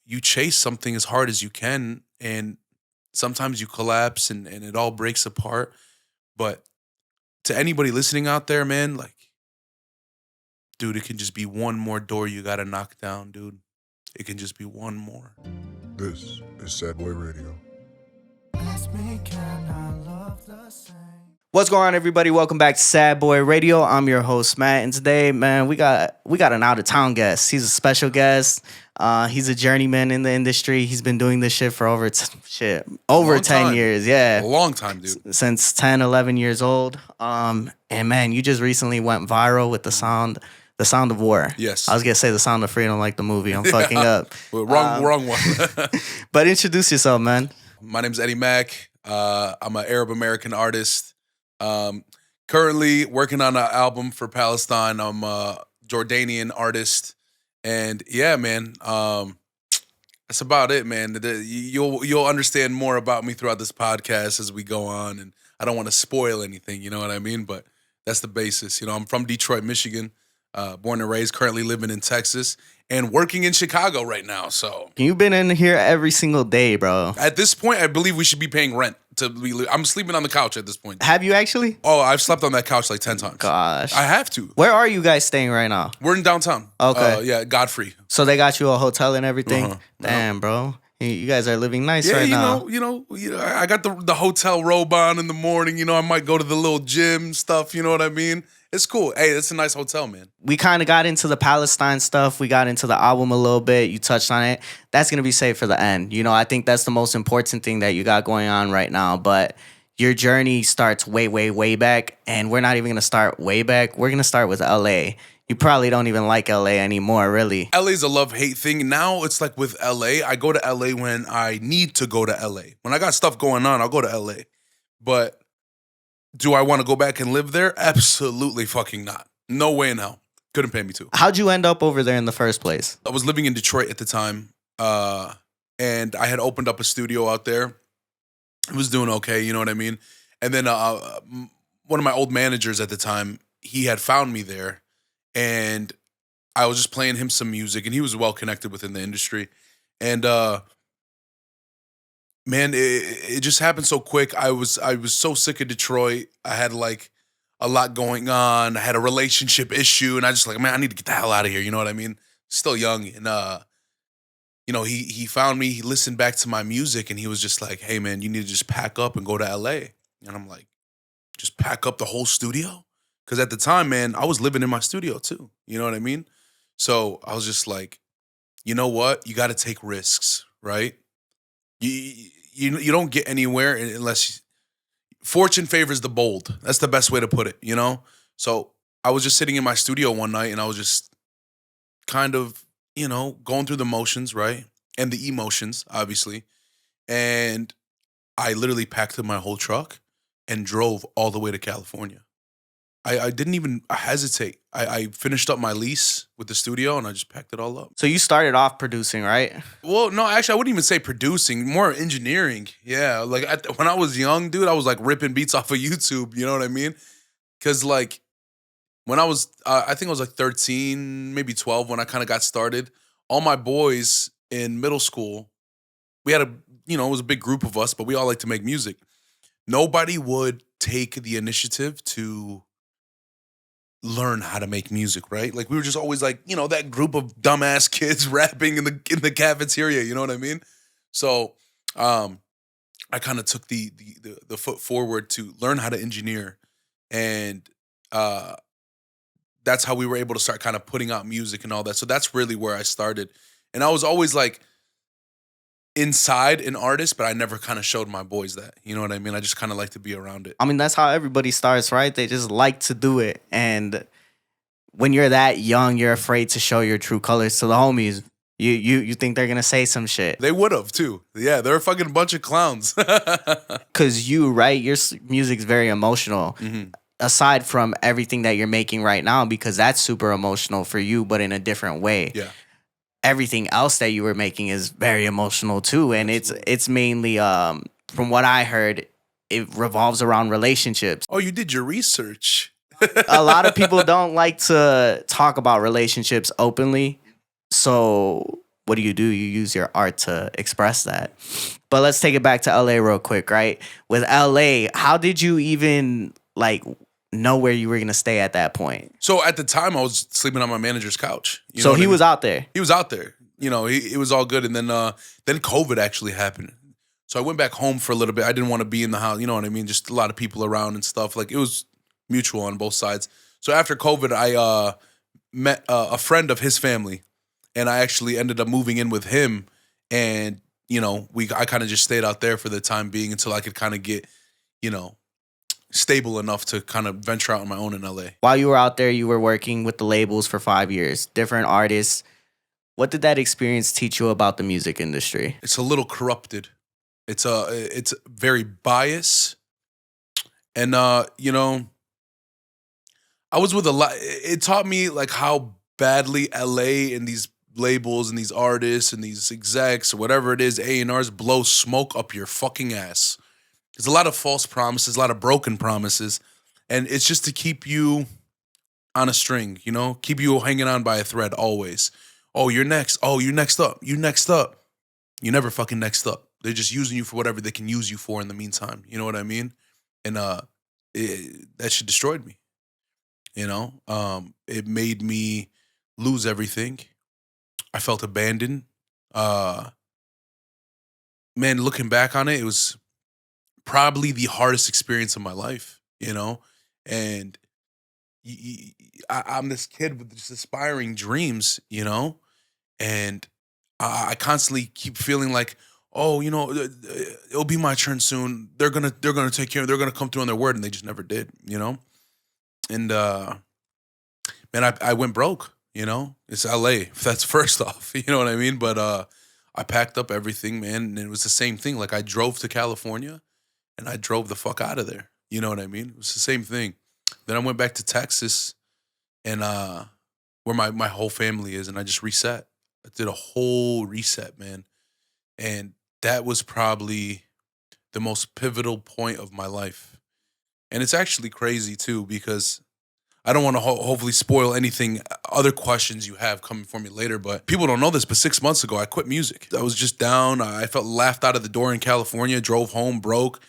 you chase something as hard as you can, and sometimes you collapse and it all breaks apart. But to anybody listening out there, man, like, dude, it can just be one more door you gotta knock down, dude. It can just be one more. This is Sad Boy Radio. What's going on, everybody? Welcome back to Sad Boy Radio. I'm your host, Matt, and today, man, we got an out-of-town guest. He's a special guest. He's a journeyman in the industry. He's been doing this shit for over 10 years. Yeah, A long time, dude. Since 10, 11 years old. And man, you just recently went viral with the sound of war. Yes. I was gonna say the sound of freedom, like the movie. I'm fucking up. Well, wrong one. But introduce yourself, man. My name's Eddy Mack. I'm an Arab American artist. Currently working on an album for Palestine. I'm a Jordanian artist, and yeah, man, that's about it, man. You'll understand more about me throughout this podcast as we go on, and I don't want to spoil anything, you know what I mean? But that's the basis. You know, I'm from Detroit, Michigan, born and raised. Currently living in Texas and working in Chicago right now. So you've been in here every single day, bro. At this point, I believe we should be paying rent. I'm sleeping on the couch at this point. Have you actually? Oh, I've slept on that couch like 10 times. Gosh. I have to. Where are you guys staying right now? We're in downtown. Okay. Yeah, Godfrey. So they got you a hotel and everything? Uh-huh. Damn, bro. You guys are living nice Yeah, right now. you know, I got the hotel robe on in the morning. You know, I might go to the little gym stuff. You know what I mean? It's cool. Hey, it's a nice hotel, man. We kind of got into the Palestine stuff. We got into the album a little bit. You touched on it. That's going to be saved for the end. You know, I think that's the most important thing that you got going on right now. But your journey starts way, way, way back. And we're not even going to start way back. We're going to start with LA. You probably don't even like LA anymore, really. LA's a love-hate thing. Now it's like with LA, I go to LA when I need to go to LA. When I got stuff going on, I'll go to LA. But do I want to go back and live there? Absolutely fucking not. No way in hell. Couldn't pay me to. How'd you end up over there in the first place? I was living in Detroit at the time, and I had opened up a studio out there. It was doing okay, you know what I mean? And then one of my old managers at the time, he had found me there, and I was just playing him some music, and he was well connected within the industry. And man, it just happened so quick. I was so sick of Detroit. I had like a lot going on. I had a relationship issue, and I just like, man, I need to get the hell out of here. You know what I mean? Still young, and you know, he found me. He listened back to my music, and he was just like, hey, man, you need to just pack up and go to LA. And I'm like, just pack up the whole studio? Because at the time, man, I was living in my studio too. You know what I mean? So I was just like, you know what? You got to take risks, right? You don't get anywhere unless fortune favors the bold. That's the best way to put it, you know? So I was just sitting in my studio one night, and I was just kind of, you know, going through the motions, right? And the emotions, obviously. And I literally packed up my whole truck and drove all the way to California. I didn't even hesitate. I finished up my lease with the studio, and I just packed it all up. So you started off producing, right? Well, no, actually, I wouldn't even say producing, more engineering. Yeah, like when I was young, dude, I was like ripping beats off of YouTube. You know what I mean? Because like when I was, I think I was like 13, maybe 12 when I kind of got started. All my boys in middle school, we had it was a big group of us, but we all like to make music. Nobody would take the initiative to learn how to make music, right? Like we were just always like, you know, that group of dumbass kids rapping in the cafeteria, you know what I mean? So I kind of took the foot forward to learn how to engineer, and that's how we were able to start kind of putting out music and all that. So that's really where I started. And I was always like inside an artist, but I never kind of showed my boys that. You know what I mean? I just kind of like to be around it. I mean, that's how everybody starts, right? They just like to do it. And when you're that young, you're afraid to show your true colors to the homies. You think they're going to say some shit. They would have, too. Yeah, they're a fucking bunch of clowns. Because right? Your music's very emotional. Mm-hmm. Aside from everything that you're making right now, because that's super emotional for you, but in a different way. Yeah. Everything else that you were making is very emotional too, and it's mainly from what I heard, it revolves around relationships. Oh, you did your research. A lot of people don't like to talk about relationships openly, so what do? You use your art to express that. But let's take it back to LA real quick, right? With LA, how did you even like know where you were gonna stay at that point? So at the time, I was sleeping on my manager's couch. You know So what he I mean? was out there. He was out there. You know, it was all good. And then COVID actually happened. So I went back home for a little bit. I didn't want to be in the house. You know what I mean? Just a lot of people around and stuff. Like, it was mutual on both sides. So after COVID, I met a friend of his family, and I actually ended up moving in with him. And, you know, I kind of just stayed out there for the time being until I could kind of get, you know, stable enough to kind of venture out on my own in LA. While you were out there, you were working with the labels for 5 years, different artists. What did that experience teach you about the music industry? It's a little corrupted. It's very biased. And you know, I was with a lot. It taught me like how badly LA and these labels and these artists and these execs or whatever it is, A&Rs, blow smoke up your fucking ass. There's a lot of false promises, a lot of broken promises, and it's just to keep you on a string, you know, keep you hanging on by a thread always. Oh, you're next. Oh, you're next up. You next up. You never fucking next up. They're just using you for whatever they can use you for in the meantime. You know what I mean? And that shit destroyed me. You know, it made me lose everything. I felt abandoned. Man, looking back on it, it was probably the hardest experience of my life, you know? And I'm this kid with just aspiring dreams, you know? And I constantly keep feeling like, oh, you know, it'll be my turn soon. They're gonna take care. They're gonna come through on their word, and they just never did, you know. And man, I went broke. You know, it's LA. That's first off. You know what I mean. But I packed up everything, man, and it was the same thing. Like, I drove to California, and I drove the fuck out of there. You know what I mean? It was the same thing. Then I went back to Texas, and where my whole family is, and I just reset. I did a whole reset, man. And that was probably the most pivotal point of my life. And it's actually crazy, too, because I don't want to hopefully spoil anything, other questions you have coming for me later, but people don't know this, but 6 months ago, I quit music. I was just down. I felt laughed out of the door in California, drove home, broke,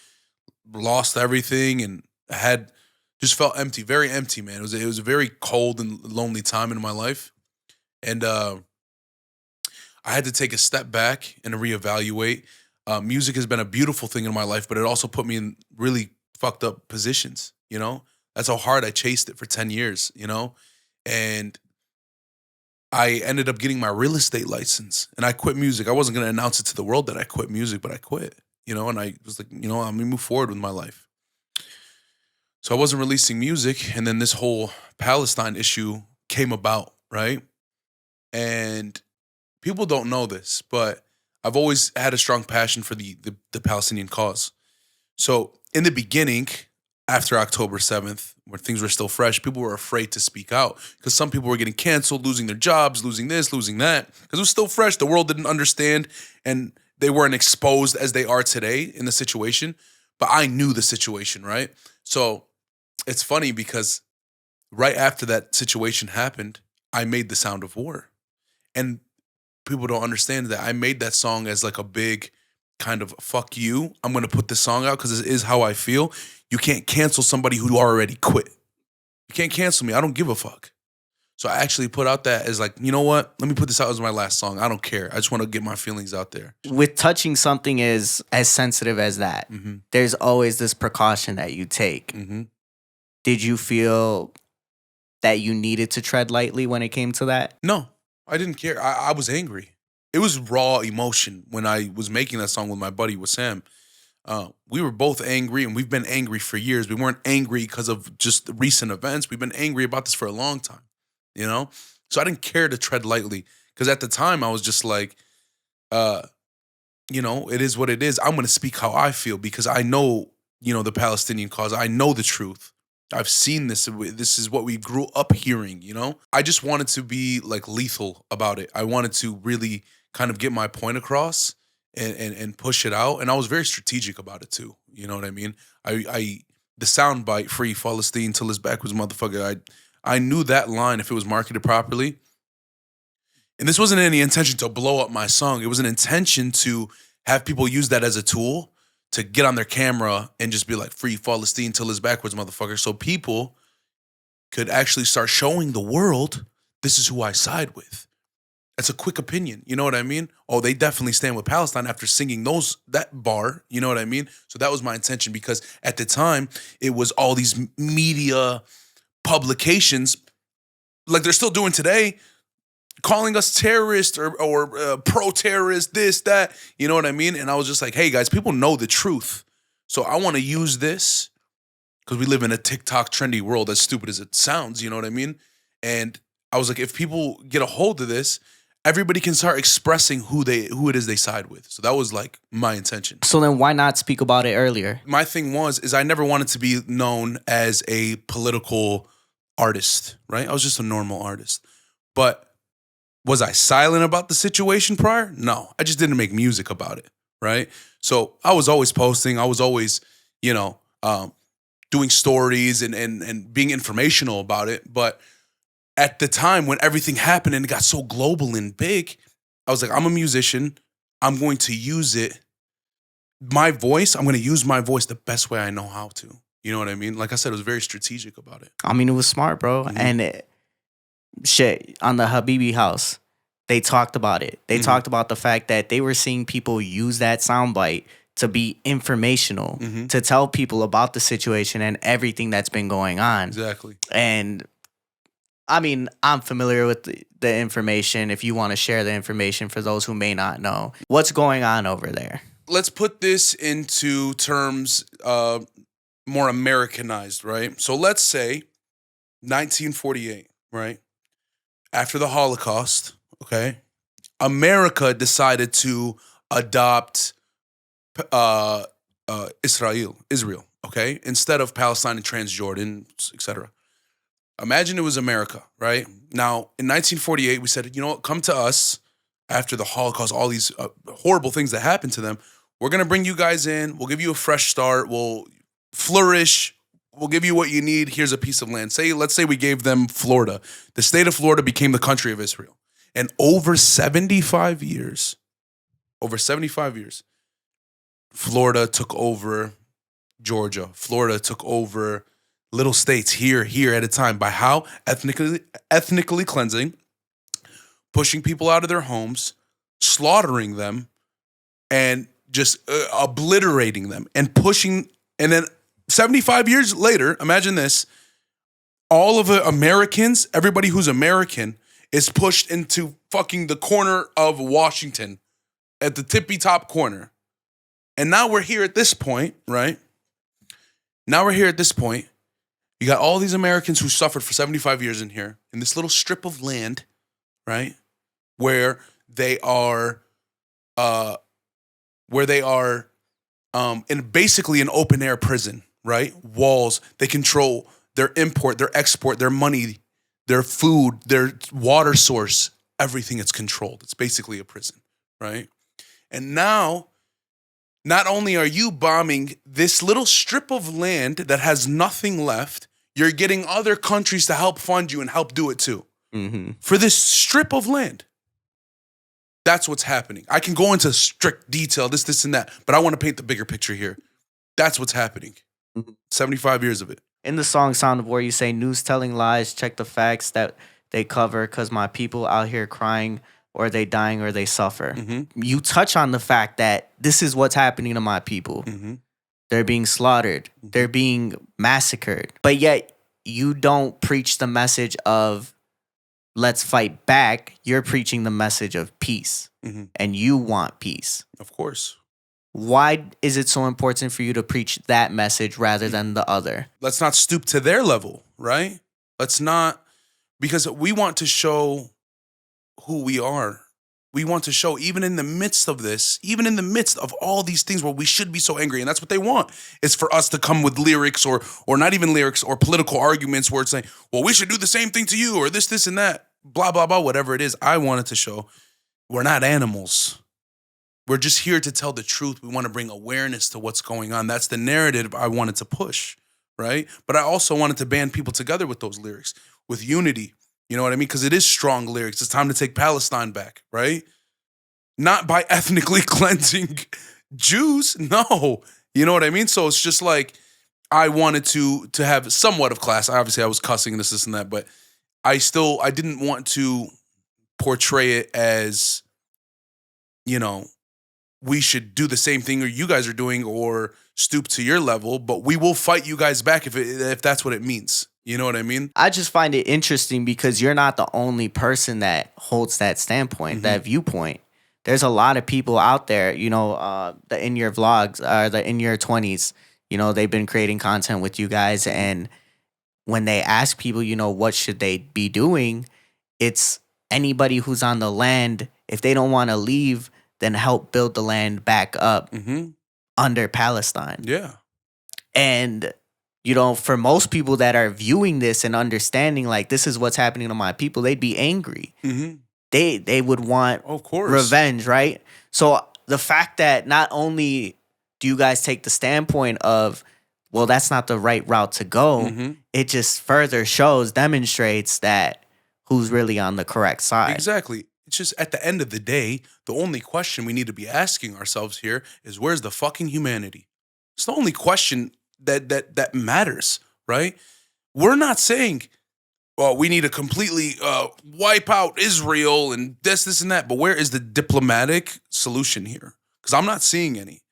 lost everything, and just felt empty, very empty, man. It was a very cold and lonely time in my life. And I had to take a step back and reevaluate. Music has been a beautiful thing in my life, but it also put me in really fucked up positions, you know? That's how hard I chased it for 10 years, you know? And I ended up getting my real estate license, and I quit music. I wasn't going to announce it to the world that I quit music, but I quit, you know? And I was like, you know, I'm going to move forward with my life. So I wasn't releasing music, and then this whole Palestine issue came about, right? And people don't know this, but I've always had a strong passion for the Palestinian cause. So in the beginning, after October 7th, when things were still fresh, people were afraid to speak out because some people were getting canceled, losing their jobs, losing this, losing that, because it was still fresh. The world didn't understand, and they weren't exposed as they are today in the situation. But I knew the situation, right? So it's funny because right after that situation happened, I made The Sound of War. And people don't understand that I made that song as like a big kind of fuck you. I'm going to put this song out because it is how I feel. You can't cancel somebody who already quit. You can't cancel me. I don't give a fuck. So I actually put out that as like, you know what? Let me put this out as my last song. I don't care. I just want to get my feelings out there. With touching something is as sensitive as that, there's always this precaution that you take. Did you feel that you needed to tread lightly when it came to that? No, I didn't care. I was angry. It was raw emotion when I was making that song with my buddy, with Sam. We were both angry, and we've been angry for years. We weren't angry because of just recent events. We've been angry about this for a long time, you know? So I didn't care to tread lightly because at the time I was just like, you know, it is what it is. I'm going to speak how I feel because I know, you know, the Palestinian cause. I know the truth. I've seen this. This is what we grew up hearing, you know? I just wanted to be like lethal about it. I wanted to really kind of get my point across and push it out. And I was very strategic about it too. You know what I mean? The sound bite, free Palestine till his back was motherfucker. I knew that line, if it was marketed properly, And this wasn't any intention to blow up my song. It was an intention to have people use that as a tool to get on their camera and just be like, free Palestine till it's backwards, motherfucker. So people could actually start showing the world, this is who I side with. That's a quick opinion. You know what I mean? Oh, they definitely stand with Palestine after singing that bar. You know what I mean? So that was my intention, because at the time, it was all these media publications, like they're still doing today, calling us terrorists or pro-terrorist, this, that. You know what I mean? And I was just like, hey, guys, people know the truth. So I want to use this because we live in a TikTok trendy world, as stupid as it sounds. You know what I mean? And I was like, if people get a hold of this, everybody can start expressing who it is they side with. So that was like my intention. So then why not speak about it earlier? My thing is I never wanted to be known as a political artist, right? I was just a normal artist. But was I silent about the situation prior? No, I just didn't make music about it, right? So I was always posting. I was always, doing stories and being informational about it. But at the time when everything happened and it got so global and big, I was like, I'm a musician. I'm going to use it. I'm going to use my voice the best way I know how to. You know what I mean? Like I said, I was very strategic about it. I mean, it was smart, bro. Mm-hmm. And on the Habibi house, they talked about it. They talked about the fact that they were seeing people use that soundbite to be informational, to tell people about the situation and everything that's been going on. Exactly. And I mean, I'm familiar with the information. If you want to share the information for those who may not know, what's going on over there? Let's put this into terms more Americanized, right? So let's say 1948, right? After the Holocaust, okay, America decided to adopt Israel, okay, instead of Palestine and Transjordan, etc. Imagine it was America, right? Now, in 1948, we said, you know what, come to us after the Holocaust, all these horrible things that happened to them. We're going to bring you guys in. We'll give you a fresh start. We'll flourish. We'll give you what you need. Here's a piece of land. Let's say we gave them Florida. The state of Florida became the country of Israel. And over 75 years, Florida took over Georgia. Florida took over little states here at a time. By how? Ethnically cleansing, pushing people out of their homes, slaughtering them, and just obliterating them and pushing. And then 75 years later, imagine this, all of the Americans, everybody who's American, is pushed into fucking the corner of Washington at the tippy top corner. And now we're here at this point, right? You got all these Americans who suffered for 75 years in here, in this little strip of land, right? Where they are in basically an open air prison, right? Walls. They control their import, their export, their money, their food, their water source. Everything is controlled. It's basically a prison, right? And now, not only are you bombing this little strip of land that has nothing left, you're getting other countries to help fund you and help do it too. For this strip of land. That's what's happening. I can go into strict detail, this, and that, but I want to paint the bigger picture here. That's what's happening. 75 years of it. In the song Sound of War, you say, news telling lies, check the facts that they cover, because my people out here crying, or they dying, or they suffer. You touch on the fact that this is what's happening to my people. They're being slaughtered. They're being massacred. But yet, you don't preach the message of let's fight back. You're preaching the message of peace. And you want peace. Of course. Why is it so important for you to preach that message rather than the other? Let's not stoop to their level, right? Let's not, because we want to show who we are. We want to show, even in the midst of this, even in the midst of all these things where we should be so angry, and that's what they want, is for us to come with lyrics or not even lyrics or political arguments where it's like, well, we should do the same thing to you or this, and that, blah, blah, blah, whatever it is. I wanted to show we're not animals. We're just here to tell the truth. We want to bring awareness to what's going on. That's the narrative I wanted to push, right? But I also wanted to band people together with those lyrics, with unity, You know what I mean? Because it is strong lyrics. It's time to take Palestine back, right? Not by ethnically cleansing Jews. No. You know what I mean? So it's just like I wanted to have somewhat of class. Obviously, I was cussing this and that, but I didn't want to portray it as, you know, we should do the same thing or you guys are doing or stoop to your level, but we will fight you guys back if that's what it means. You know what I mean? I just find it interesting because you're not the only person that holds that standpoint, that viewpoint. There's a lot of people out there, you know, the In Your Vlogs, the In Your 20s, you know, they've been creating content with you guys. And when they ask people, you know, what should they be doing? It's anybody who's on the land, if they don't want to leave, then help build the land back up under Palestine. Yeah. And, you know, for most people that are viewing this and understanding, like, this is what's happening to my people, they'd be angry. They would want of course revenge, right? So the fact that not only do you guys take the standpoint of, well, that's not the right route to go, it just further demonstrates that who's really on the correct side. Exactly. It's just at the end of the day, the only question we need to be asking ourselves here is where's the fucking humanity? It's the only question that matters, right? We're not saying, well, we need to completely wipe out Israel and this and that, but where is the diplomatic solution here? Because I'm not seeing any.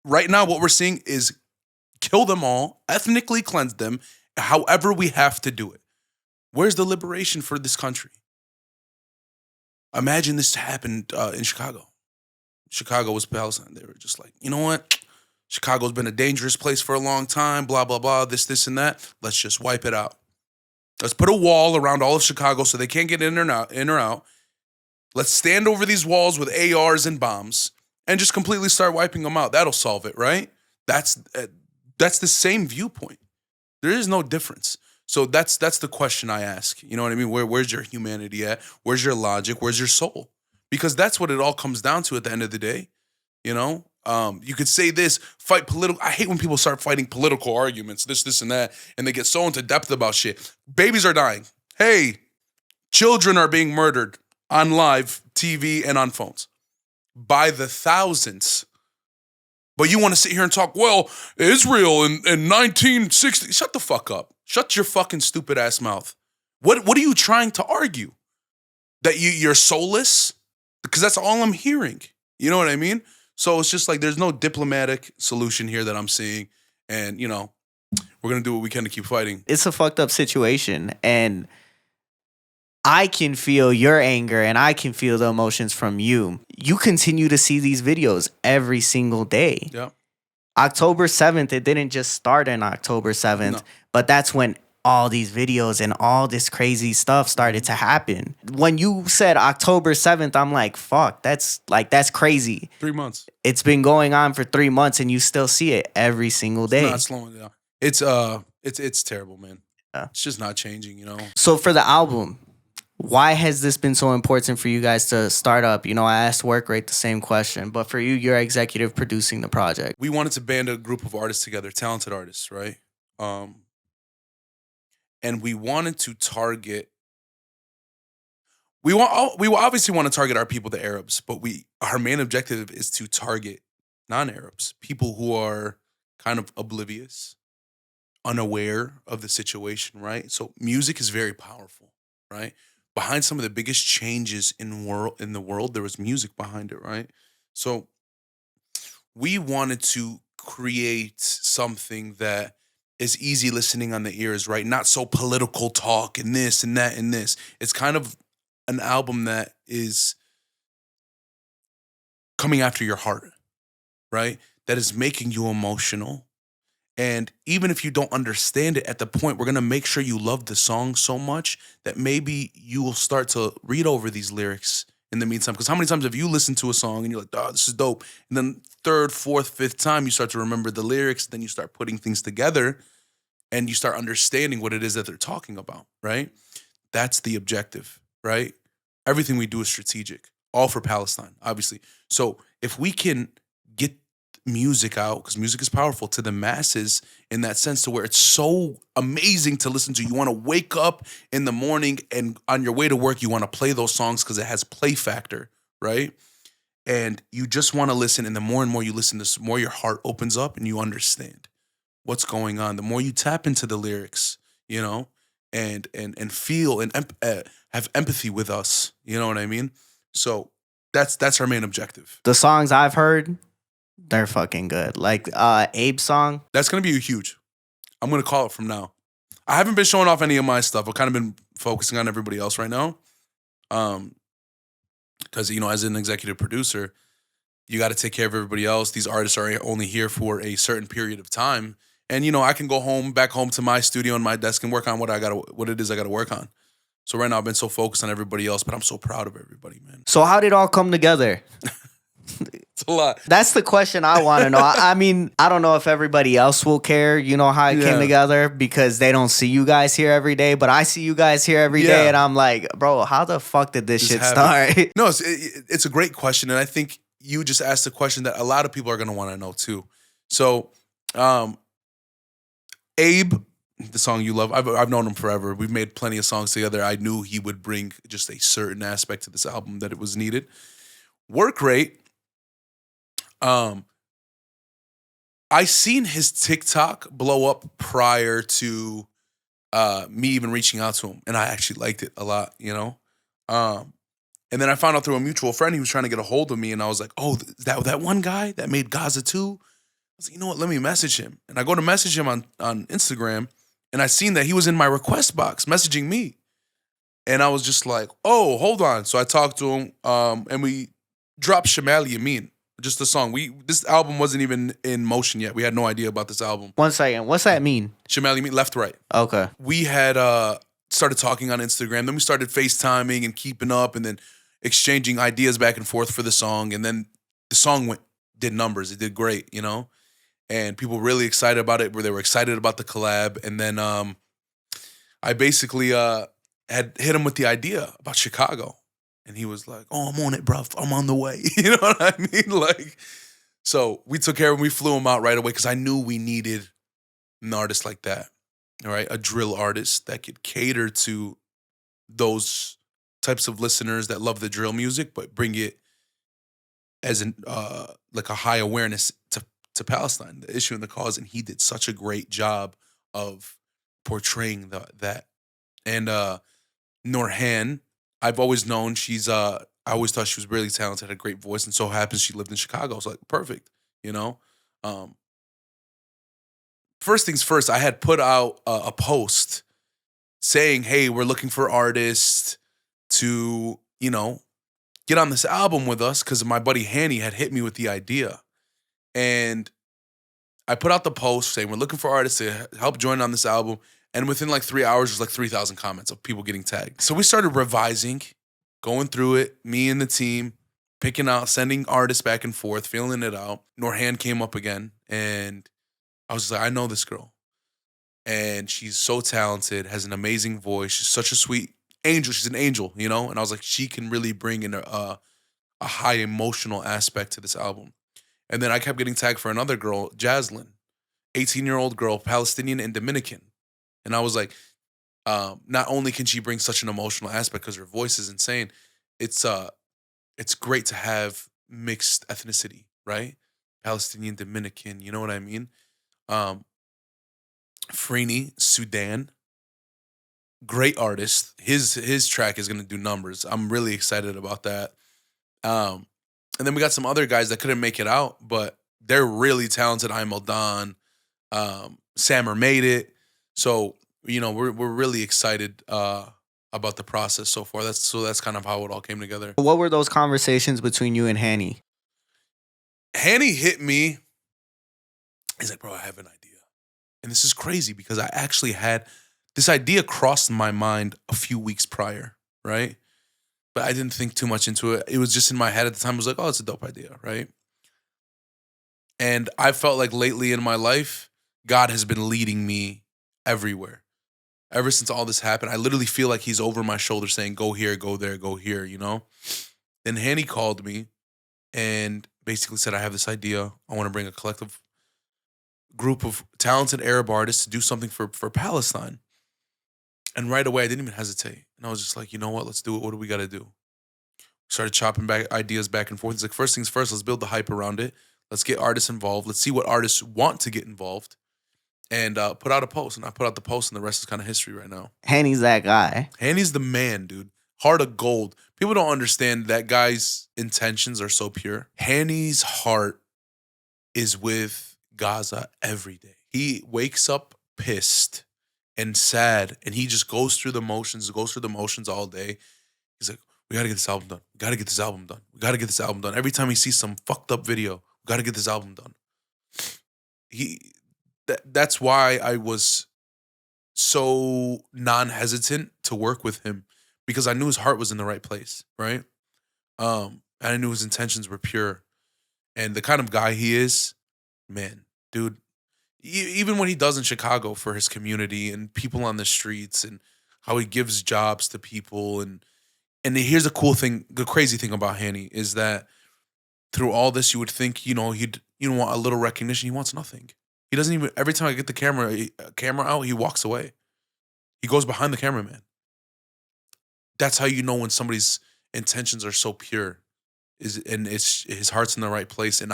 Right now, what we're seeing is kill them all, ethnically cleanse them, however we have to do it. Where's the liberation for this country? Imagine this happened in Chicago. Chicago was Palestine. They were just like, you know what? Chicago's been a dangerous place for a long time, blah, blah, blah, this and that. Let's just wipe it out. Let's put a wall around all of Chicago so they can't get in or out. Let's stand over these walls with ARs and bombs and just completely start wiping them out. That'll solve it, right? That's the same viewpoint. There is no difference. So that's the question I ask. You know what I mean? Where's your humanity at? Where's your logic? Where's your soul? Because that's what it all comes down to at the end of the day. You know, you could say this, fight political. I hate when people start fighting political arguments, this and that, and they get so into depth about shit. Babies are dying. Hey, children are being murdered on live TV and on phones by the thousands. But you want to sit here and talk, well, Israel in 1960. Shut the fuck up. Shut your fucking stupid ass mouth. What are you trying to argue? That you're soulless? Because that's all I'm hearing. You know what I mean? So it's just like there's no diplomatic solution here that I'm seeing. And, you know, we're going to do what we can to keep fighting. It's a fucked up situation. And I can feel your anger and I can feel the emotions from you. You continue to see these videos every single day. Yeah. October 7th, it didn't just start on October 7th, but that's when all these videos and all this crazy stuff started to happen. When you said October 7th, I'm like, fuck, that's crazy. 3 months. It's been going on for 3 months and you still see it every single day. It's not slowing down. It's terrible, man. Yeah. It's just not changing, you know? So for the album, why has this been so important for you guys to start up? You know, I asked Workrate the same question, but for you, you're executive producing the project. We wanted to band a group of artists together, talented artists, right? And we wanted to target. We obviously want to target our people, the Arabs, but our main objective is to target non-Arabs, people who are kind of oblivious, unaware of the situation, right? So music is very powerful, right? Behind some of the biggest changes in the world, there was music behind it, right? So we wanted to create something that is easy listening on the ears, right? Not so political talk and this and that and this. It's kind of an album that is coming after your heart, right? That is making you emotional. And even if you don't understand it at the point, we're going to make sure you love the song so much that maybe you will start to read over these lyrics in the meantime. Because how many times have you listened to a song and you're like, oh, this is dope. And then third, fourth, fifth time, you start to remember the lyrics. Then you start putting things together and you start understanding what it is that they're talking about, right? That's the objective, right? Everything we do is strategic, all for Palestine, obviously. So if we can get music out, because music is powerful, to the masses in that sense, to where it's so amazing to listen to. You want to wake up in the morning and on your way to work, you want to play those songs because it has play factor, right? And you just want to listen. And the more and more you listen, the more your heart opens up and you understand what's going on. The more you tap into the lyrics, you know, and feel and have empathy with us. You know what I mean? So that's our main objective. The songs I've heard, they're fucking good. Like Abe's song. That's gonna be huge. I'm gonna call it from now. I haven't been showing off any of my stuff. I've kind of been focusing on everybody else right now. Because, you know, as an executive producer, you got to take care of everybody else. These artists are only here for a certain period of time. And, you know, I can go back home to my studio and my desk and work on what it is I got to work on. So right now I've been so focused on everybody else, but I'm so proud of everybody, man. So how did it all come together? It's a lot. That's the question I want to know. I mean, I don't know if everybody else will care, you know, how it came together, because they don't see you guys here every day, but I see you guys here every day, and I'm like, bro, how the fuck did this shit start? No, it's a great question, and I think you just asked a question that a lot of people are going to want to know too. So, Abe, the song you love, I've known him forever. We've made plenty of songs together. I knew he would bring just a certain aspect to this album that it was needed. Work rate. I seen his TikTok blow up prior to me even reaching out to him, and I actually liked it a lot, you know. And then I found out through a mutual friend he was trying to get a hold of me, and I was like, "Oh, that one guy that made Gaza 2?" I was like, "You know what? Let me message him." And I go to message him on Instagram, and I seen that he was in my request box messaging me, and I was just like, "Oh, hold on." So I talked to him, and we dropped Shamal Yamin. Just the song. This album wasn't even in motion yet. We had no idea about this album. 1 second. What's that mean? Shamal Yamin, left, right. Okay. We had started talking on Instagram. Then we started FaceTiming and keeping up, and then exchanging ideas back and forth for the song. And then the song did numbers. It did great, you know? And people were really excited about it. They were excited about the collab. And then I basically had hit him with the idea about Chicago. And he was like, "Oh, I'm on it, bro. I'm on the way." You know what I mean? Like, so we took care of him. We flew him out right away because I knew we needed an artist like that. All right, a drill artist that could cater to those types of listeners that love the drill music, but bring it as an like a high awareness to Palestine, the issue and the cause. And he did such a great job of portraying that. And Norhan, I've always known I always thought she was really talented, had a great voice, and so happens she lived in Chicago. So like, perfect, you know? First things first, I had put out a post saying, "Hey, we're looking for artists to, you know, get on this album with us," because my buddy Hanny had hit me with the idea. And I put out the post saying, "We're looking for artists to help join on this album." And within like 3 hours, there's like 3,000 comments of people getting tagged. So we started revising, going through it, me and the team, picking out, sending artists back and forth, feeling it out. Norhan came up again, and I was like, "I know this girl. And she's so talented, has an amazing voice. She's such a sweet angel. She's an angel, you know?" And I was like, she can really bring in a high emotional aspect to this album. And then I kept getting tagged for another girl, Jaslyn, 18-year-old girl, Palestinian and Dominican. And I was like, not only can she bring such an emotional aspect because her voice is insane, it's great to have mixed ethnicity, right? Palestinian, Dominican, you know what I mean? Freeney, Sudan, great artist. His track is gonna do numbers. I'm really excited about that. And then we got some other guys that couldn't make it out, but they're really talented. I'm Don, Sammer made it. So, you know, we're really excited about the process so far. That's kind of how it all came together. What were those conversations between you and Hanny? Hanny hit me. He's like, "Bro, I have an idea." And this is crazy because I actually had this idea crossed my mind a few weeks prior, right? But I didn't think too much into it. It was just in my head at the time. I was like, "Oh, it's a dope idea," right? And I felt like lately in my life, God has been leading me everywhere. Ever since all this happened, I literally feel like he's over my shoulder saying, "Go here, go there, go here," you know? Then Hanny called me, and basically said, I have this idea. I want to bring a collective group of talented Arab artists to do something for Palestine. And right away, I didn't even hesitate. And I was just like, you know what? Let's do it. What do we got to do? Started chopping back ideas back and forth. He's like, first things first, let's build the hype around it. Let's get artists involved. Let's see what artists want to get involved. And put out a post. And I put out the post, and the rest is kind of history right now. Hanny's that guy. Hanny's the man, dude. Heart of gold. People don't understand that guy's intentions are so pure. Hanny's heart is with Gaza every day. He wakes up pissed and sad, and he just goes through the motions all day. He's like, we gotta get this album done. We gotta get this album done. We gotta get this album done. Every time he sees some fucked up video, we gotta get this album done. That's why I was so non-hesitant to work with him, because I knew his heart was in the right place, right? And I knew his intentions were pure. And the kind of guy he is, man, dude, even what he does in Chicago for his community and people on the streets, and how he gives jobs to people. And here's the cool thing, the crazy thing about Hanny is that through all this, you would think, he'd want a little recognition. He wants nothing. He doesn't even, every time I get the camera out, he walks away. He goes behind the cameraman. That's how you know when somebody's intentions are so pure, and it's his heart's in the right place. And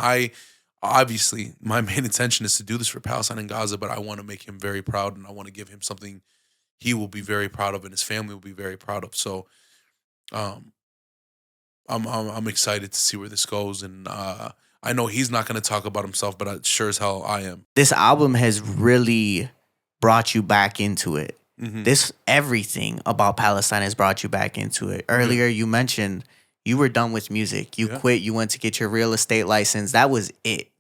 obviously, my main intention is to do this for Palestine and Gaza, but I want to make him very proud, and I want to give him something he will be very proud of, and his family will be very proud of. So, I'm excited to see where this goes, and I know he's not going to talk about himself, but sure as hell I am. This album has really brought you back into it. Mm-hmm. This everything about Palestine has brought you back into it. Earlier, you mentioned you were done with music. You quit. You went to get your real estate license. That was it.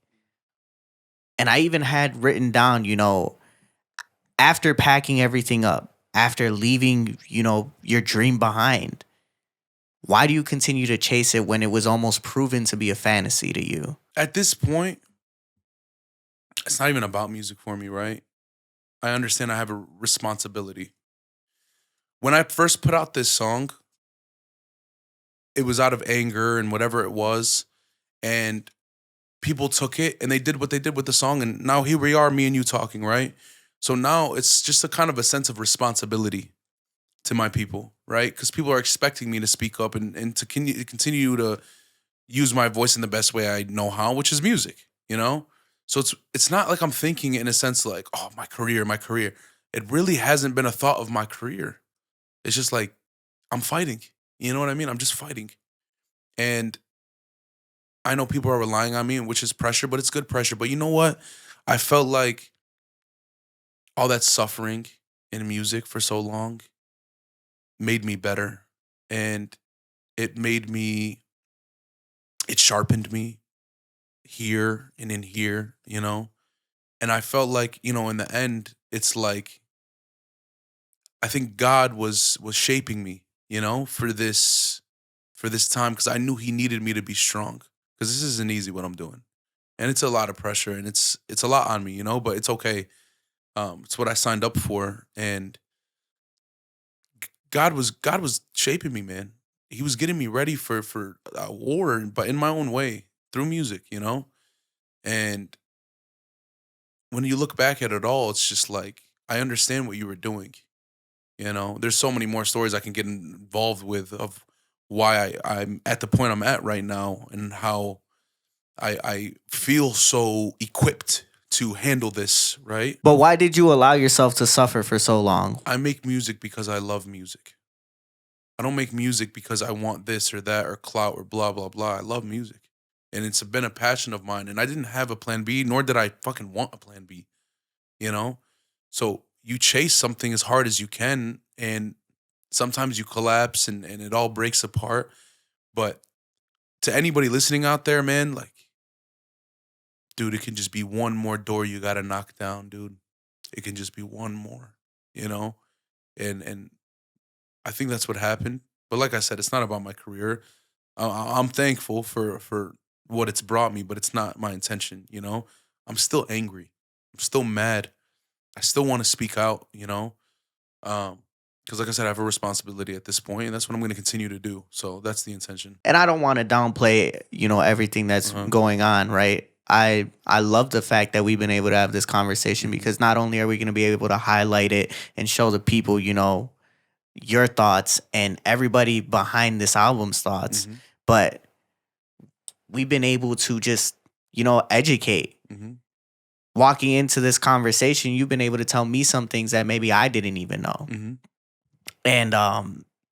And I even had written down, after packing everything up, after leaving, your dream behind, why do you continue to chase it when it was almost proven to be a fantasy to you? At this point, it's not even about music for me, right? I understand I have a responsibility. When I first put out this song, it was out of anger and whatever it was, and people took it and they did what they did with the song, and now here we are, me and you talking, right? So now it's just a kind of a sense of responsibility to my people, right? Because people are expecting me to speak up and to continue to use my voice in the best way I know how, which is music, So it's not like I'm thinking in a sense like, oh, my career. It really hasn't been a thought of my career. It's just like, I'm fighting. You know what I mean? I'm just fighting. And I know people are relying on me, which is pressure, but it's good pressure. But you know what? I felt like all that suffering in music for so long made me better. And it sharpened me here and in here, And I felt like, in the end, it's like, I think God was shaping me, for this time, because I knew he needed me to be strong, because this isn't easy what I'm doing. And it's a lot of pressure, and it's a lot on me, but it's okay. It's what I signed up for, and God was shaping me, man. He was getting me ready for a war, but in my own way, through music, And when you look back at it all, it's just like, I understand what you were doing. There's so many more stories I can get involved with of why I'm at the point I'm at right now, and how I feel so equipped to handle this, right? But why did you allow yourself to suffer for so long? I make music because I love music. I don't make music because I want this or that or clout or blah, blah, blah. I love music. And it's been a passion of mine. And I didn't have a plan B, nor did I fucking want a plan B, So you chase something as hard as you can, and sometimes you collapse and it all breaks apart. But to anybody listening out there, man, like, dude, it can just be one more door you got to knock down, dude. It can just be one more, And I think that's what happened. But like I said, it's not about my career. I'm thankful for what it's brought me, but it's not my intention, I'm still angry. I'm still mad. I still want to speak out, Because like I said, I have a responsibility at this point, and that's what I'm going to continue to do. So that's the intention. And I don't want to downplay, everything that's going on, right? I love the fact that we've been able to have this conversation because not only are we going to be able to highlight it and show the people, your thoughts and everybody behind this album's thoughts, but we've been able to just, educate. Walking into this conversation, you've been able to tell me some things that maybe I didn't even know. And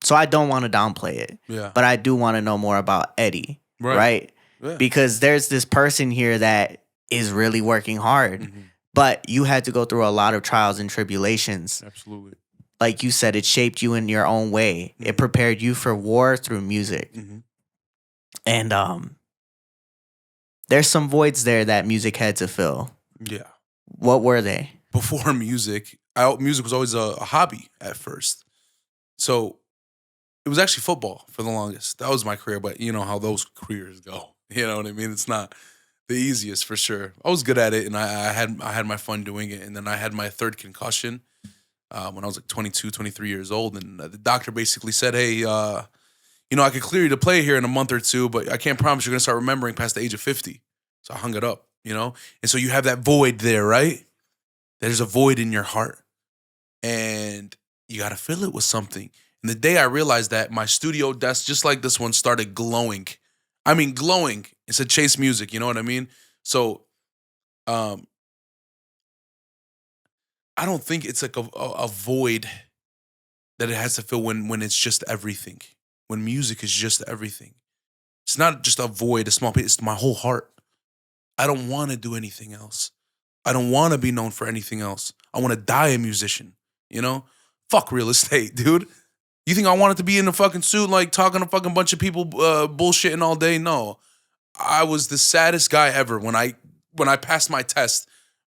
so I don't want to downplay it. Yeah. But I do want to know more about Eddy, right? Yeah. Because there's this person here that is really working hard, but you had to go through a lot of trials and tribulations. Absolutely. Like you said, it shaped you in your own way. It prepared you for war through music. And there's some voids there that music had to fill. Yeah. What were they? Before music, music was always a hobby at first. So it was actually football for the longest. That was my career, but you know how those careers go. You know what I mean? It's not the easiest for sure. I was good at it, and I had my fun doing it. And then I had my third concussion when I was like 22, 23 years old. And the doctor basically said, hey, I could clear you to play here in a month or two, but I can't promise you're going to start remembering past the age of 50. So I hung it up, And so you have that void there, right? There's a void in your heart. And you got to fill it with something. And the day I realized that, my studio desk, just like this one, started glowing. I mean, glowing. It said Chase Music, you know what I mean? So I don't think it's like a void that it has to fill when it's just everything. When music is just everything. It's not just a void, a small piece. It's my whole heart. I don't want to do anything else. I don't want to be known for anything else. I want to die a musician, Fuck real estate, dude. You think I wanted to be in a fucking suit, like talking to a fucking bunch of people bullshitting all day? No. I was the saddest guy ever when I passed my test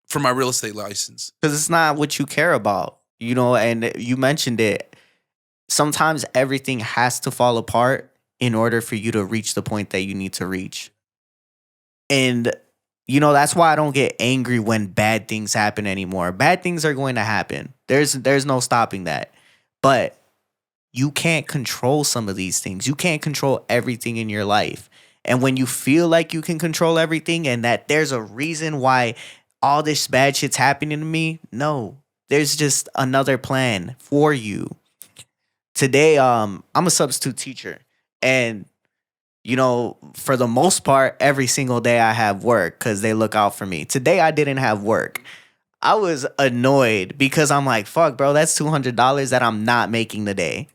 for my real estate license. Because it's not what you care about, and you mentioned it. Sometimes everything has to fall apart in order for you to reach the point that you need to reach. And, that's why I don't get angry when bad things happen anymore. Bad things are going to happen. There's no stopping that. But you can't control some of these things. You can't control everything in your life. And when you feel like you can control everything and that there's a reason why all this bad shit's happening to me, no. There's just another plan for you. Today, I'm a substitute teacher. And, for the most part, every single day I have work because they look out for me. Today, I didn't have work. I was annoyed because I'm like, fuck, bro, that's $200 that I'm not making today.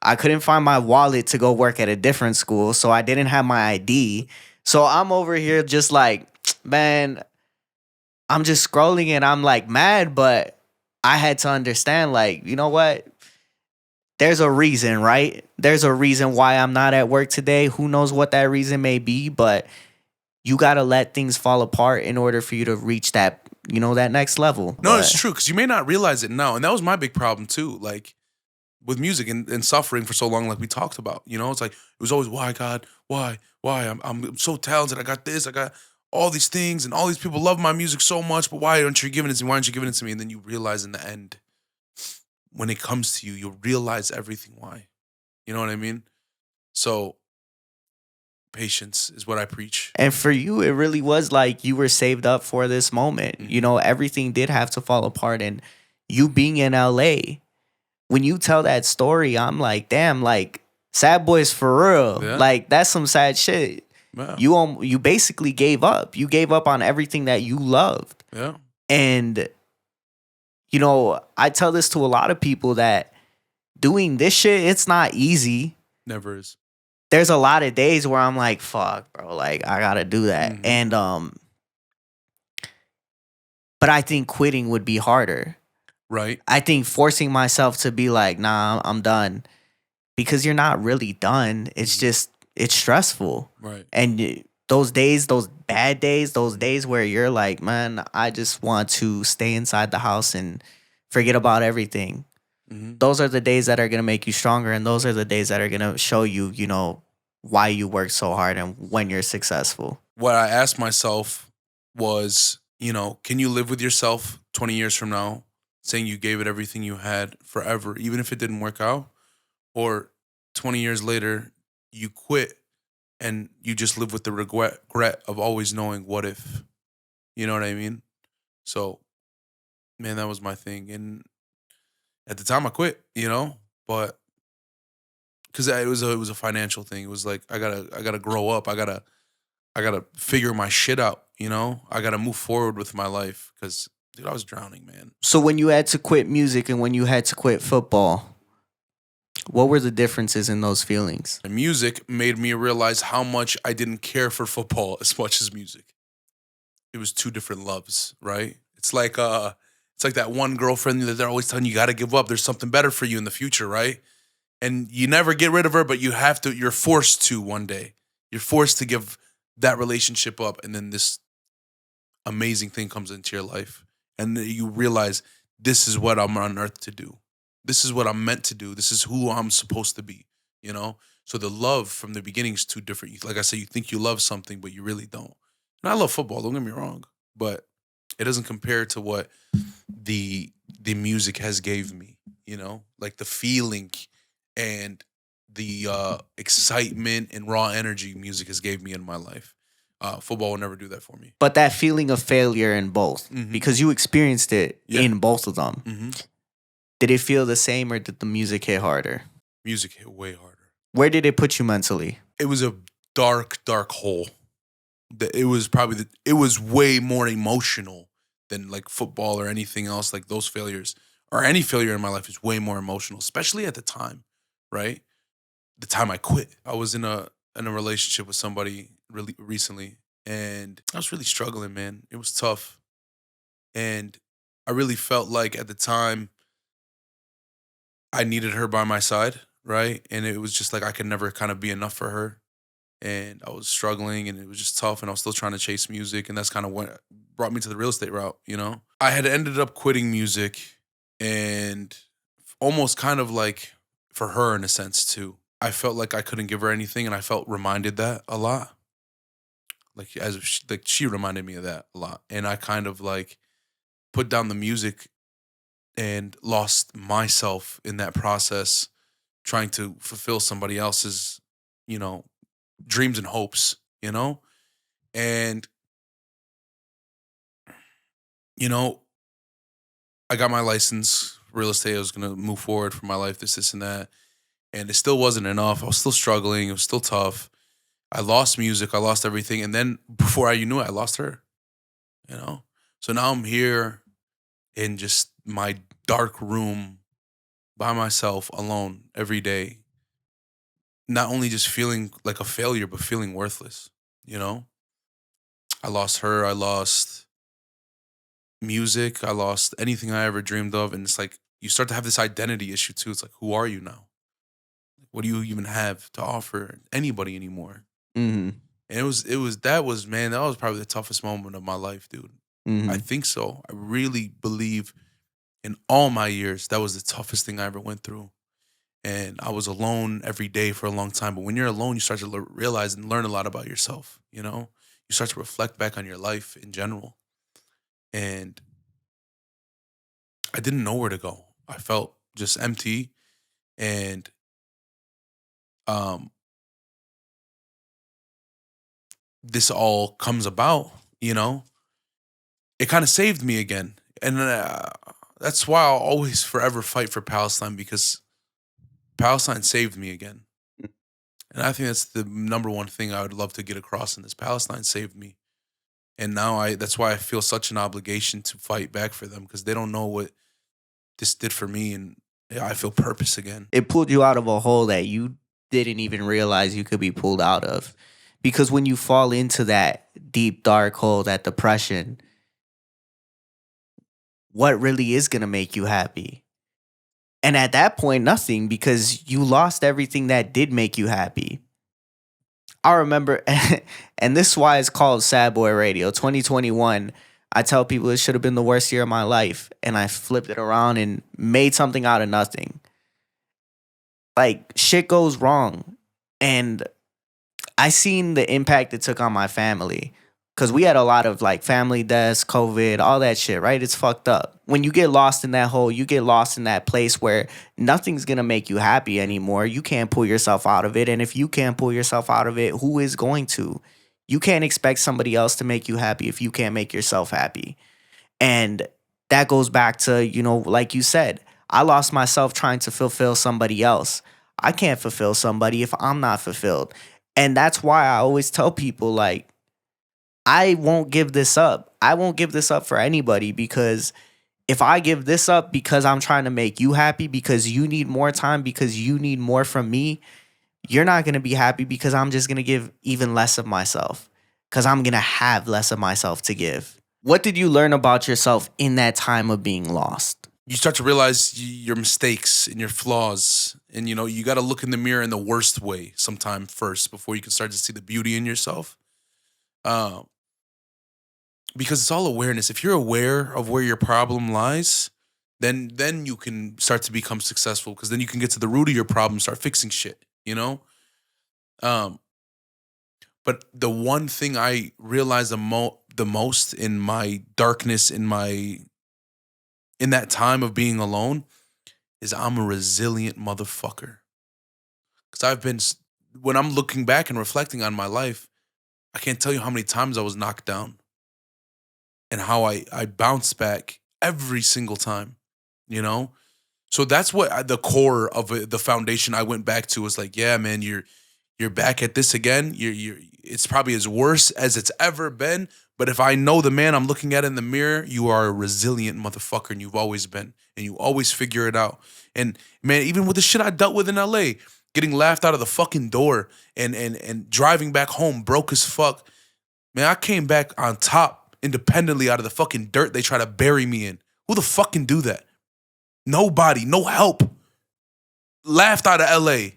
I couldn't find my wallet to go work at a different school, so I didn't have my ID. So I'm over here just like, man, I'm just scrolling and I'm like mad, but I had to understand, like, you know what? There's a reason, right? There's a reason why I'm not at work today. Who knows what that reason may be, but you got to let things fall apart in order for you to reach that, that next level. No, it's true, because you may not realize it now. And that was my big problem too. Like, with music and suffering for so long, like we talked about, it's like, it was always, why, God, why, I'm so talented, I got this, I got all these things, and all these people love my music so much, but why aren't you giving it to me, why aren't you giving it to me? And then you realize in the end, when it comes to you, you'll realize everything why. You know what I mean? So, patience is what I preach. And for you, it really was like you were saved up for this moment. Everything did have to fall apart, and you being in LA, when you tell that story, I'm like, damn, like, sad boys for real. Yeah. Like, that's some sad shit. Yeah. You basically gave up. You gave up on everything that you loved. Yeah. And, I tell this to a lot of people that doing this shit, it's not easy. Never is. There's a lot of days where I'm like, fuck, bro, like, I gotta do that. And, but I think quitting would be harder. Right. I think forcing myself to be like, nah, I'm done, because you're not really done. It's just, it's stressful. Right. And those days, those bad days, those days where you're like, man, I just want to stay inside the house and forget about everything. Those are the days that are going to make you stronger. And those are the days that are going to show you, why you work so hard and when you're successful. What I asked myself was, can you live with yourself 20 years from now saying you gave it everything you had forever, even if it didn't work out, or 20 years later, you quit and you just live with the regret of always knowing what if. You know what I mean? So, man, that was my thing. And at the time I quit, but because it was a financial thing. It was like I gotta grow up. I gotta figure my shit out. I gotta move forward with my life because dude, I was drowning, man. So when you had to quit music and when you had to quit football, what were the differences in those feelings? And music made me realize how much I didn't care for football as much as music. It was two different loves, right? It's like that one girlfriend that they're always telling you gotta give up. There's something better for you in the future, right? And you never get rid of her, but you're forced to one day. You're forced to give that relationship up, and then this amazing thing comes into your life. And then you realize this is what I'm on earth to do. This is what I'm meant to do. This is who I'm supposed to be. So the love from the beginning is too different. Like I said, you think you love something, but you really don't. And I love football, don't get me wrong, but it doesn't compare to what the music has gave me, like the feeling and the excitement and raw energy music has gave me in my life. Football will never do that for me. But that feeling of failure in both, Mhm. because you experienced it Yeah. in both of them. Mm-hmm. Did it feel the same or did the music hit harder? Music hit way harder. Where did it put you mentally? It was a dark, dark hole. It was way more emotional than like football or anything else. Like those failures or any failure in my life is way more emotional, especially at the time, right? The time I quit, I was in a relationship with somebody really recently, and I was really struggling, man. It was tough, and I really felt like at the time I needed her by my side, right? And it was just like I could never kind of be enough for her. And I was struggling and it was just tough and I was still trying to chase music. And that's kind of what brought me to the real estate route. I had ended up quitting music and almost kind of like for her in a sense too. I felt like I couldn't give her anything and I felt reminded that a lot. Like as if she reminded me of that a lot. And I kind of like put down the music and lost myself in that process trying to fulfill somebody else's, you know, dreams and hopes. And, I got my license, real estate. I was going to move forward for my life, this, and that. And it still wasn't enough. I was still struggling. It was still tough. I lost music. I lost everything. And then before I knew it, I lost her. So now I'm here in just my dark room by myself alone every day. Not only just feeling like a failure, but feeling worthless. I lost her. I lost music. I lost anything I ever dreamed of. And it's like you start to have this identity issue too. It's like, who are you now? What do you even have to offer anybody anymore? Mm-hmm. And that was probably the toughest moment of my life, dude. Mm-hmm. I think so. I really believe in all my years, that was the toughest thing I ever went through. And I was alone every day for a long time. But when you're alone, you start to realize and learn a lot about yourself. You start to reflect back on your life in general. And I didn't know where to go. I felt just empty. And this all comes about. It kind of saved me again. And that's why I'll always forever fight for Palestine, because Palestine saved me again. And I think that's the number one thing I would love to get across in this. Palestine saved me. And now that's why I feel such an obligation to fight back for them, because they don't know what this did for me. And I feel purpose again. It pulled you out of a hole that you didn't even realize you could be pulled out of. Because when you fall into that deep, dark hole, that depression, what really is going to make you happy? And at that point, nothing, because you lost everything that did make you happy. I remember, and this is why it's called Sad Boy Radio. 2021, I tell people it should have been the worst year of my life. And I flipped it around and made something out of nothing. Like, shit goes wrong. And I seen the impact it took on my family. Because we had a lot of like family deaths, COVID, all that shit, right? It's fucked up. When you get lost in that hole, you get lost in that place where nothing's gonna make you happy anymore. You can't pull yourself out of it. And if you can't pull yourself out of it, who is going to? You can't expect somebody else to make you happy if you can't make yourself happy. And that goes back to, like you said, I lost myself trying to fulfill somebody else. I can't fulfill somebody if I'm not fulfilled. And that's why I always tell people, like, I won't give this up. I won't give this up for anybody, because if I give this up because I'm trying to make you happy, because you need more time, because you need more from me, you're not going to be happy, because I'm just going to give even less of myself, because I'm going to have less of myself to give. What did you learn about yourself in that time of being lost? You start to realize your mistakes and your flaws. And, you got to look in the mirror in the worst way sometime first before you can start to see the beauty in yourself. Because it's all awareness. If you're aware of where your problem lies, then you can start to become successful, because then you can get to the root of your problem, start fixing shit, But the one thing I realized the most in my darkness, in that time of being alone, is I'm a resilient motherfucker. Because when I'm looking back and reflecting on my life, I can't tell you how many times I was knocked down and how I bounced back every single time, So that's what the core of the foundation I went back to was like, yeah, man, you're back at this again. It's probably as worse as it's ever been. But if I know the man I'm looking at in the mirror, you are a resilient motherfucker, and you've always been, and you always figure it out. And man, even with the shit I dealt with in LA, getting laughed out of the fucking door and driving back home broke as fuck, man, I came back on top independently out of the fucking dirt they try to bury me in. Who the fuck can do that? Nobody, no help. Laughed out of LA.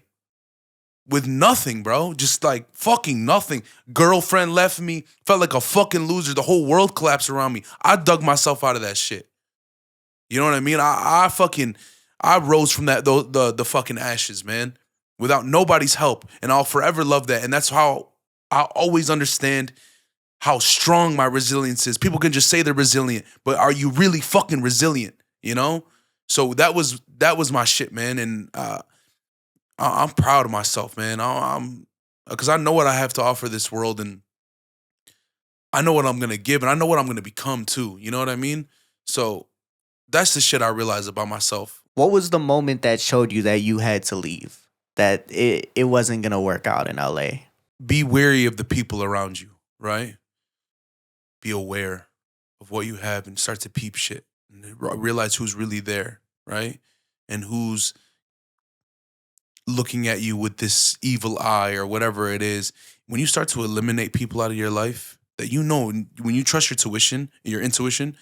With nothing, bro. Just like fucking nothing. Girlfriend left me. Felt like a fucking loser. The whole world collapsed around me. I dug myself out of that shit. You know what I mean? I rose from that the fucking ashes, man. Without nobody's help. And I'll forever love that. And that's how I always understand how strong my resilience is. People can just say they're resilient, but are you really fucking resilient? So that was my shit, man. And I'm proud of myself, man. I'm because I know what I have to offer this world, and I know what I'm gonna give, and I know what I'm gonna become too. You know what I mean? So that's the shit I realized about myself. What was the moment that showed you that you had to leave? That it wasn't gonna work out in LA? Be wary of the people around you, right? Be aware of what you have and start to peep shit and realize who's really there, right? And who's looking at you with this evil eye or whatever it is. When you start to eliminate people out of your life that when you trust your intuition,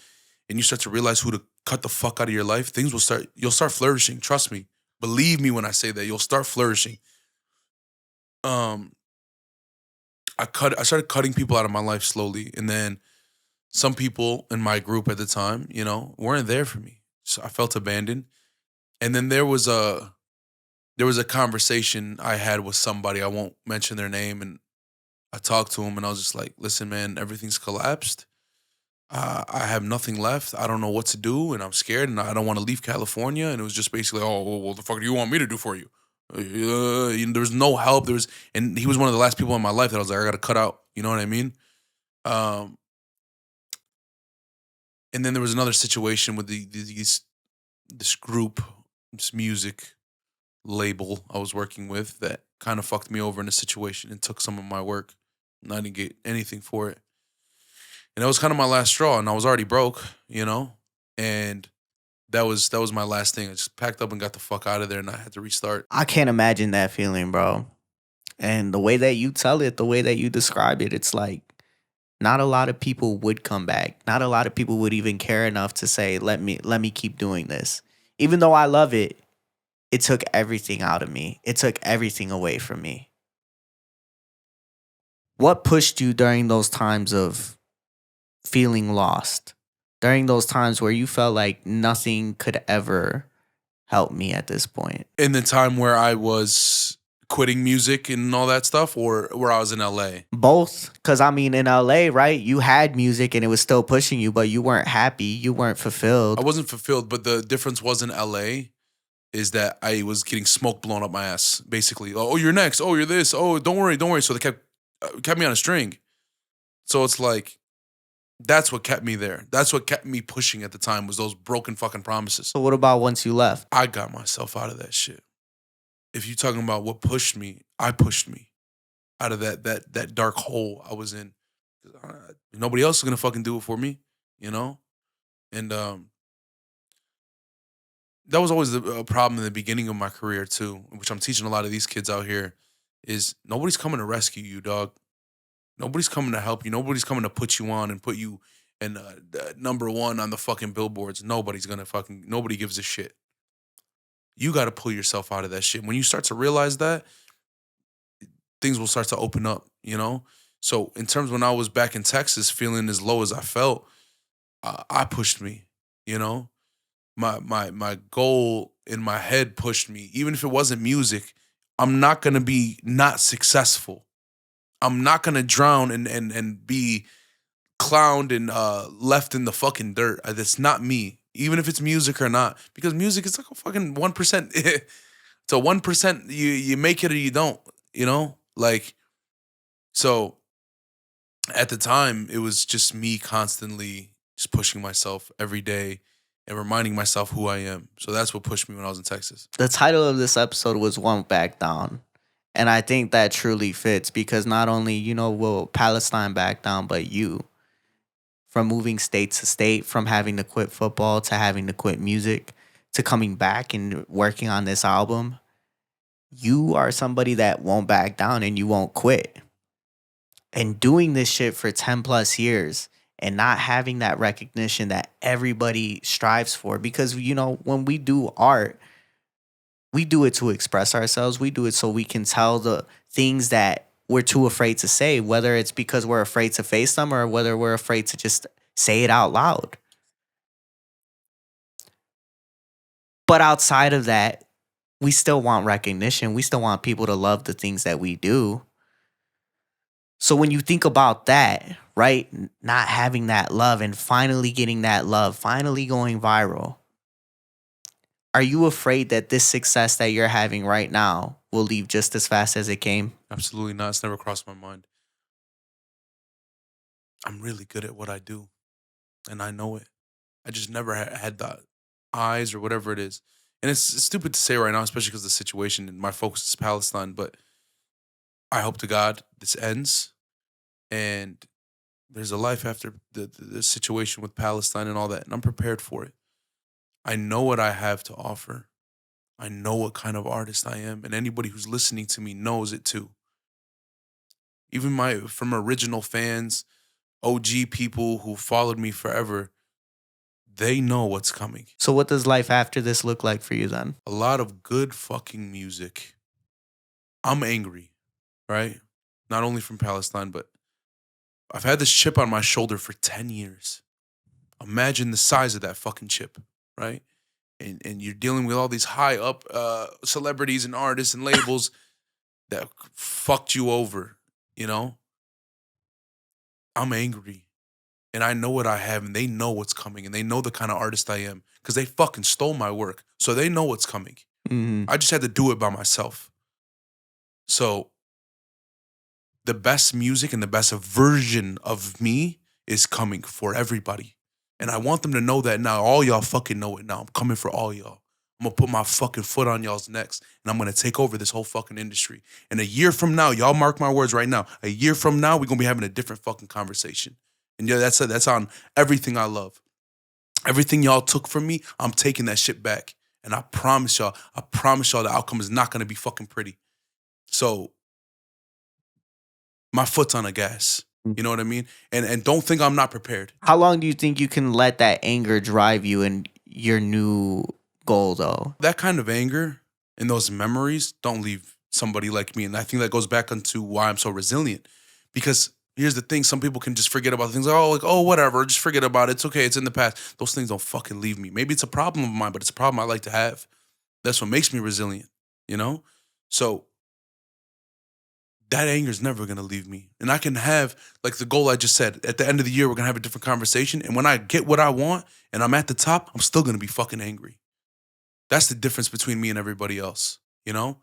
and you start to realize who to cut the fuck out of your life, you'll start flourishing. Trust me. Believe me when I say that. You'll start flourishing. I started cutting people out of my life slowly, and then some people in my group at the time, weren't there for me. So I felt abandoned. And then there was a conversation I had with somebody, I won't mention their name, and I talked to him, and I was just like, listen, man, everything's collapsed. I have nothing left. I don't know what to do, and I'm scared, and I don't want to leave California. And it was just basically, oh, well, what the fuck do you want me to do for you? There was no help. And he was one of the last people in my life that I was like, I got to cut out. You know what I mean? And then there was another situation with this group, this music label I was working with that kind of fucked me over in a situation and took some of my work, and I didn't get anything for it. And that was kind of my last straw, and I was already broke, and that was my last thing. I just packed up and got the fuck out of there, and I had to restart. I can't imagine that feeling, bro. And the way that you tell it, the way that you describe it, it's like not a lot of people would come back. Not a lot of people would even care enough to say, let me keep doing this. Even though I love it, it took everything out of me. It took everything away from me. What pushed you during those times of feeling lost? During those times where you felt like nothing could ever help me at this point? In the time where I was quitting music and all that stuff, or where I was in LA? Both, because I mean, in LA, right? You had music and it was still pushing you, but you weren't happy. You weren't I fulfilled. wasn't fulfilled, but the difference was in LA is that I was getting smoke blown up my ass, basically. Oh, you're next. Oh, you're this. Oh, don't worry, don't worry. So they kept me on a string. So it's like that's what kept me there. That's what kept me pushing at the time was those broken fucking promises. So what about once you left? I got myself out of that shit. If you're talking about what pushed me, I pushed me out of that dark hole I was in. Nobody else is gonna fucking do it for me, you know. And that was always a problem in the beginning of my career too, which I'm teaching a lot of these kids out here. Is nobody's coming to rescue you, dog. Nobody's coming to help you. Nobody's coming to put you on and put you in number one on the fucking billboards. Nobody gives a shit. You got to pull yourself out of that shit. When you start to realize that, things will start to open up, you know? So in terms when I was back in Texas feeling as low as I felt, I pushed me, you know? My goal in my head pushed me. Even if it wasn't music, I'm not going to be not successful. I'm not going to drown and be clowned and left in the fucking dirt. That's not me. Even if it's music or not, because music is like a fucking 1%. It's a 1%. You make it or you don't. You know, like so. At the time, it was just me constantly just pushing myself every day and reminding myself who I am. So that's what pushed me when I was in Texas. The title of this episode was Won't Back Down. And I think that truly fits because not only, will Palestine back down, but you. From moving state to state, from having to quit football to having to quit music to coming back and working on this album, you are somebody that won't back down and you won't quit. And doing this shit for 10 plus years and not having that recognition that everybody strives for. Because, when we do art, we do it to express ourselves. We do it so we can tell the things that we're too afraid to say, whether it's because we're afraid to face them or whether we're afraid to just say it out loud. But outside of that, we still want recognition. We still want people to love the things that we do. So when you think about that, right, not having that love and finally getting that love, finally going viral, are you afraid that this success that you're having right now will leave just as fast as it came? Absolutely not. It's never crossed my mind. I'm really good at what I do, and I know it. I just never had the eyes or whatever it is. And it's stupid to say right now, especially because of the situation and my focus is Palestine, but I hope to God this ends and there's a life after the situation with Palestine and all that, and I'm prepared for it. I know what I have to offer. I know what kind of artist I am, and anybody who's listening to me knows it too. Even from original fans, OG people who followed me forever, they know what's coming. So what does life after this look like for you then? A lot of good fucking music. I'm angry, right? Not only from Palestine, but I've had this chip on my shoulder for 10 years. Imagine the size of that fucking chip, right? And you're dealing with all these high up celebrities and artists and labels that fucked you over, you know? I'm angry. And I know what I have, and they know what's coming, and they know the kind of artist I am because they fucking stole my work. So they know what's coming. Mm-hmm. I just had to do it by myself. So the best music and the best version of me is coming for everybody. And I want them to know that now. All y'all fucking know it now. I'm coming for all y'all. I'm going to put my fucking foot on y'all's necks, and I'm going to take over this whole fucking industry. And a year from now, y'all mark my words right now, a year from now, we're going to be having a different fucking conversation. And yeah, that's on everything I love. Everything y'all took from me, I'm taking that shit back. And I promise y'all the outcome is not going to be fucking pretty. So my foot's on the gas. You know what I mean? And don't think I'm not prepared. How long do you think you can let that anger drive you in your new goal, though? That kind of anger and those memories don't leave somebody like me. And I think that goes back into why I'm so resilient. Because here's the thing. Some people can just forget about things. Oh, whatever. Just forget about it. It's okay. It's in the past. Those things don't fucking leave me. Maybe it's a problem of mine, but it's a problem I like to have. That's what makes me resilient, you know? So that anger is never gonna leave me. And I can have, like the goal I just said, at the end of the year, we're gonna have a different conversation. And when I get what I want and I'm at the top, I'm still gonna be fucking angry. That's the difference between me and everybody else. You know?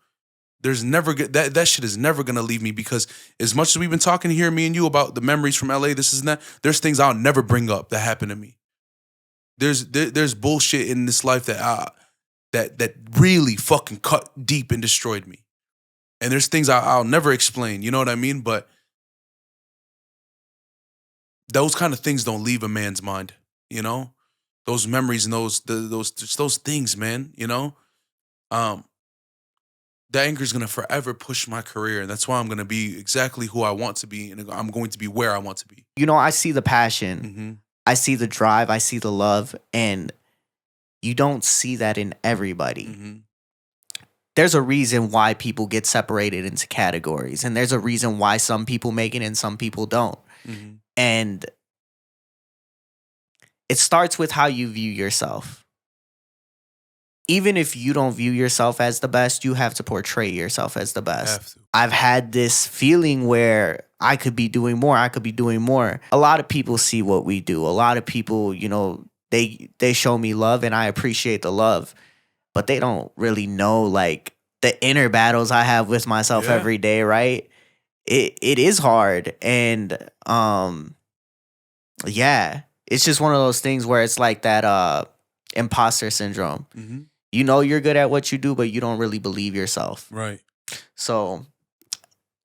There's never that shit is never gonna leave me, because as much as we've been talking here, me and you, about the memories from LA, this is that, there's things I'll never bring up that happened to me. There's bullshit in this life that really fucking cut deep and destroyed me. And there's things I'll never explain, you know what I mean? But those kind of things don't leave a man's mind, you know? Those memories and those things, man, you know? That anger is going to forever push my career. And that's why I'm going to be exactly who I want to be. And I'm going to be where I want to be. You know, I see the passion. Mm-hmm. I see the drive. I see the love. And you don't see that in everybody. Mm-hmm. There's a reason why people get separated into categories. And there's a reason why some people make it and some people don't. Mm-hmm. And it starts with how you view yourself. Even if you don't view yourself as the best, you have to portray yourself as the best. I've had this feeling where I could be doing more. I could be doing more. A lot of people see what we do. A lot of people, you know, they show me love, and I appreciate the love. But they don't really know, like, the inner battles I have with myself every day, right? It is hard. And it's just one of those things where it's like that imposter syndrome. Mm-hmm. You know you're good at what you do, but you don't really believe yourself. Right. So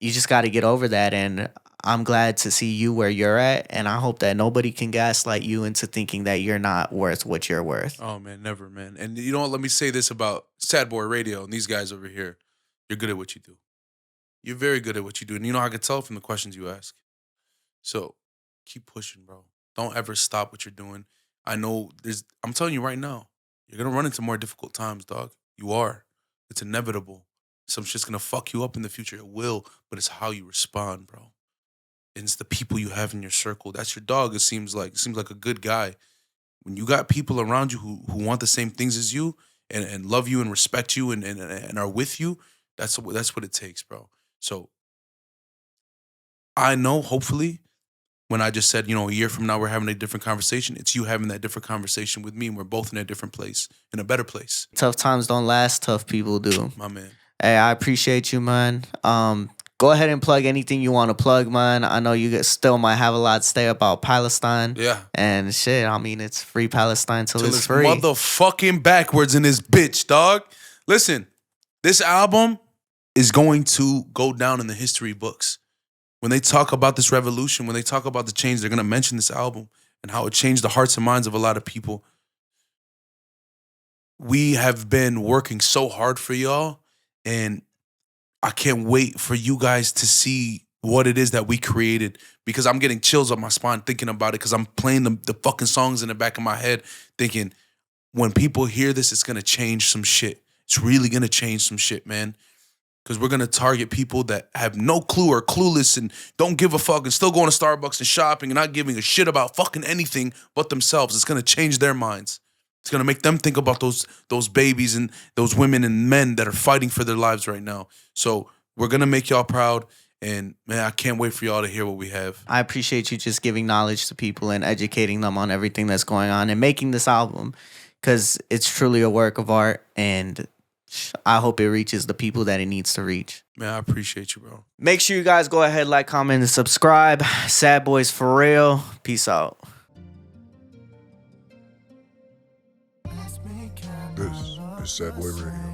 you just got to get over that. And I'm glad to see you where you're at. And I hope that nobody can gaslight you into thinking that you're not worth what you're worth. Oh, man, never, man. And you know what? Let me say this about Sad Boy Radio and these guys over here. You're good at what you do. You're very good at what you do. And you know, I can tell from the questions you ask. So keep pushing, bro. Don't ever stop what you're doing. I know I'm telling you right now, you're going to run into more difficult times, dog. You are. It's inevitable. Some shit's going to fuck you up in the future. It will, but it's how you respond, bro. And it's the people you have in your circle. That's your dog. It seems like a good guy. When you got people around you who want the same things as you and love you and respect you and are with you, that's what it takes, bro. So I know, hopefully, when I just said, you know, a year from now we're having a different conversation, it's you having that different conversation with me, and we're both in a different place, in a better place. Tough times don't last, tough people do. My man. Hey, I appreciate you, man. Go ahead and plug anything you want to plug, man. I know you still might have a lot to say about Palestine. Yeah. And shit, I mean, it's free Palestine till it's free. Motherfucking backwards in this bitch, dog. Listen, this album is going to go down in the history books. When they talk about this revolution, when they talk about the change, they're going to mention this album and how it changed the hearts and minds of a lot of people. We have been working so hard for y'all, and I can't wait for you guys to see what it is that we created, because I'm getting chills up my spine thinking about it, because I'm playing the fucking songs in the back of my head thinking, when people hear this, it's going to change some shit. It's really going to change some shit, man. Because we're going to target people that have no clue or clueless and don't give a fuck and still going to Starbucks and shopping and not giving a shit about fucking anything but themselves. It's going to change their minds. It's going to make them think about those babies and those women and men that are fighting for their lives right now. So we're going to make y'all proud. And, man, I can't wait for y'all to hear what we have. I appreciate you just giving knowledge to people and educating them on everything that's going on and making this album, because it's truly a work of art, and I hope it reaches the people that it needs to reach. Man, I appreciate you, bro. Make sure you guys go ahead, like, comment, and subscribe. Sad Boys for real. Peace out. This is Sad Boy Radio.